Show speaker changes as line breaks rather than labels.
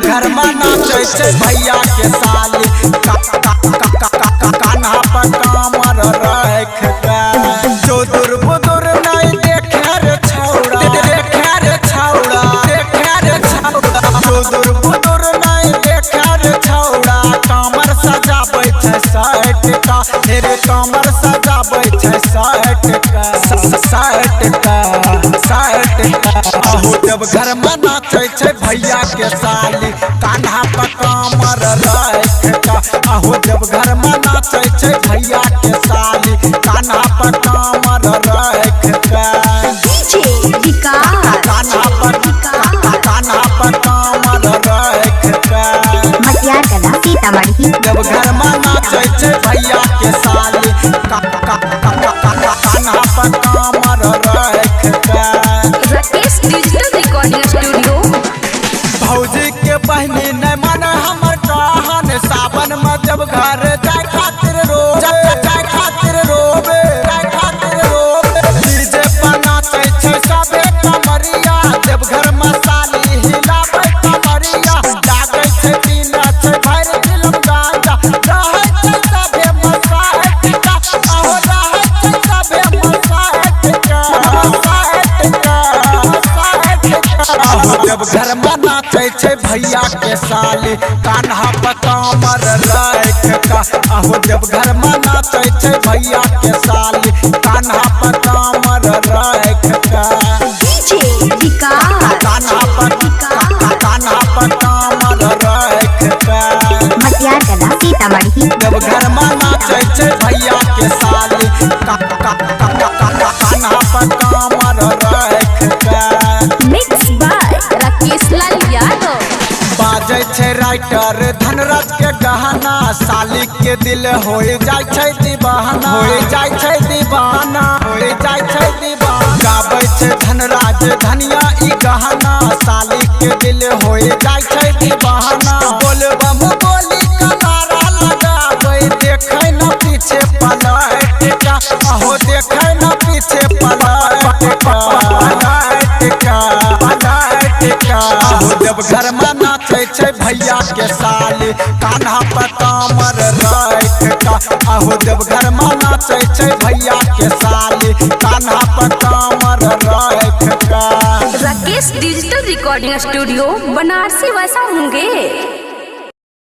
घर में नाचे भैया के साली कान्हा पर कामर रख जो दूर बुदुर नहीं देखे रे छौड़ा जो दूर बुदुर नहीं देखे रे छौड़ा कामर सजाबै छै 60 का तेरे कामर सजाबै छै 60 का अहो जब घर में नाचे भैया के साली कान्हा पर कामर रख अहो जब घर में नाचे भैया के साली कान्हा पर कामर रख कान्हा पर कामर रख जब घर में नाचे भैया के साली कान्हा पर कामर भौजी के बहनी न मन हमर कहन सावन में जब घर जाय खातिर रोबे डीजे पर नाचे छै सबे कमरिया जब घर में साली हिलाबै कमरिया लागे छै पीना छै भर फिल्म गांजा रहै छै सबे मसाहट का अहो रहै छै सबे मसाहट का अहो जब घर में नाचे भैया के साली कान्हा पर कामर रख अहो जब घर में नाचे भैया के साली कान्हा पर कामर रख कान्हा पर कामर रख जब घर में नाचे भैया के साली कान्हा पर कामर रख बाजे छै राइटर धनराज के गहना साली के दिल हो जाय छै दीवाना गाबै छै धनराज धनिया ई गहना साली के दिल हो जाय छै दीवाना बोलबम बोली का नारा लगाबै देखै न पीछे पलट का अहो देखै न पीछे पलट का अहो जब घर में नाचे भैया के साली कान्हा पर कामर रख अहो जब घर में नाचे भैया के साली कान्हा पर कामर रख
Rakesh digital recording studio Banarasi वैसा होंगे।